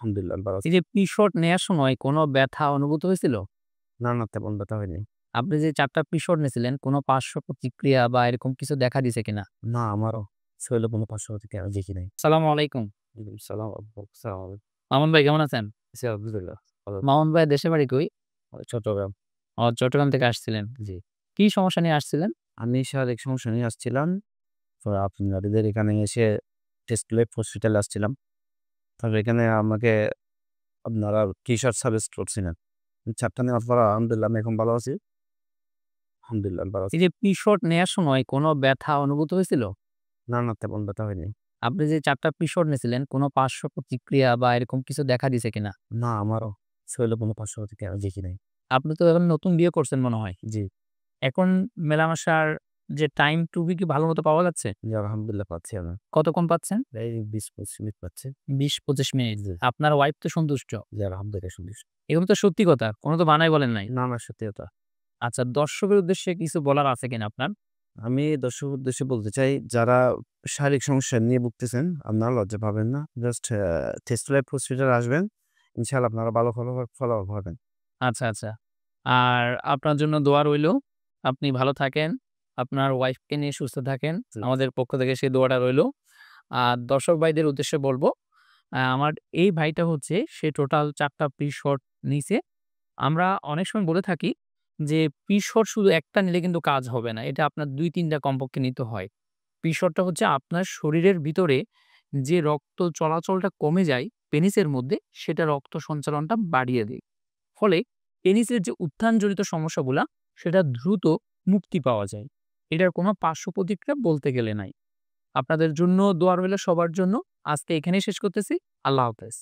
আলহামদুলিল্লাহ ভালো আছি। এই যে প্রি-শট নেয়ার সময় কোনো ব্যথা অনুভূত হয়েছিল? না, না তেমন ব্যথা হয়নি। আপনি যে ৪ টা প্রি-শট নিছিলেন কোনো পার্শ্ব প্রতিক্রিয়া বা এরকম কিছু দেখা দিছে কিনা? না আমারও শরীরে কোনো পার্শ্ব প্রতিক্রিয়া আমি দেখি নাই। আসসালামু আলাইকুম। ওয়ালাইকুম সালাম আসসালাম মামুন ভাই কেমন আছেন? জি আলহামদুলিল্লাহ ভালো মামুন ভাইয়ের দেশের বাড়ি কই? চট্টগ্রাম। চট্টগ্রাম থেকে আসছিলেন। জি। কি সমস্যা নিয়ে আসছিলেন? আমি শারীরিক সমস্যা নিয়ে আসছিলাম। তো আপনাদের এখানে এসে টেস্ট ল্যাব হসপিটালে আসছিলাম। তারপর এখানে আমাকে আপনারা টি-শার্ট সাজেস্ট করছিলেন। ৪ টা নেওয়ার পর আলহামদুলিল্লাহ আমি এখন ভালো আছি। আলহামদুলিল্লাহ ভালো এই আছি। যে প্রি-শট নেয়ার সময় কোনো ব্যথা অনুভূত হয়েছিল? না, না তেমন ব্যথা হয়নি। আপনি যে ৪ টা প্রি-শট নিছিলেন কোনো পার্শ্ব প্রতিক্রিয়া বা এরকম কিছু দেখা দিছে কিনা? না আমারও শরীরে কোনো পার্শ্ব প্রতিক্রিয়া আমি দেখি নাই। আপনি তো এখন নতুন বিয়ে করছেন মনে হয়। জি, এখন মেলামেশার যে টাইম টুকু কি ভালো মতো পাওয়া যাচ্ছে? জি আলহামদুলিল্লাহ পাচ্ছি আমি। কতক্ষণ পাচ্ছেন? এই ২০-২৫ মিনিট পাচ্ছি। ২০-২৫ মিনিট। জি, আপনার ওয়াইফ তো সন্তুষ্ট। জি আলহামদুলিল্লাহ সন্তুষ্ট। এগুলো তো সত্যি কথা। কোন তো বানায় বলেন নাই। না, না সত্যি কথা। আচ্ছা দর্শকের উদ্দেশ্যে কিছু বলার আছে কিনা আপনার? আমি দর্শকের উদ্দেশ্যে বলতে চাই, যারা শারীরিক সমস্যা নিয়ে ভুগতেছেন, আপনারা লজ্জা পাবেন না। জাস্ট টেস্ট ল্যাব হসপিটালে আসবেন। ইনশাআল্লাহ আপনারা ভালো ফলাফল পাবেন। আচ্ছা, আচ্ছা। আর আপনার জন্য দোয়া রইলো। আপনি ভালো থাকেন। আপনার ওয়াইফকে নিয়ে সুস্থ থাকেন। জি, আমাদের পক্ষ থেকে সেই দোয়াটা রইলো। আর দর্শক ভাইদের উদ্দেশ্যে বলব, আমার এই ভাইটা হচ্ছে সে টোটাল ৪ টা প্রি-শট নিছে। আমরা অনেক সময় বলে থাকি যে প্রি-শট শুধু একটা নিলে কিন্তু কাজ হবে না। এটা আপনার ২-৩ টা কমপক্ষে নিতে হয়। প্রি-শটটা হচ্ছে আপনার শরীরের ভিতরে যে রক্ত চলাচলটা কমে যায় পেনিসের মধ্যে, সেটা রক্ত সঞ্চালনটা বাড়িয়ে দেয়। ফলে পেনিসের যে উত্থানজনিত সমস্যাগুলা, সেটা দ্রুত মুক্তি পাওয়া যায়। এটার কোনো পার্শ্ব প্রতিক্রিয়া বলতে গেলে নাই। আপনাদের জন্য দোয়া রইল সবার জন্য। আজকে এখানেই শেষ করতেছি। আল্লাহ হাফেজ।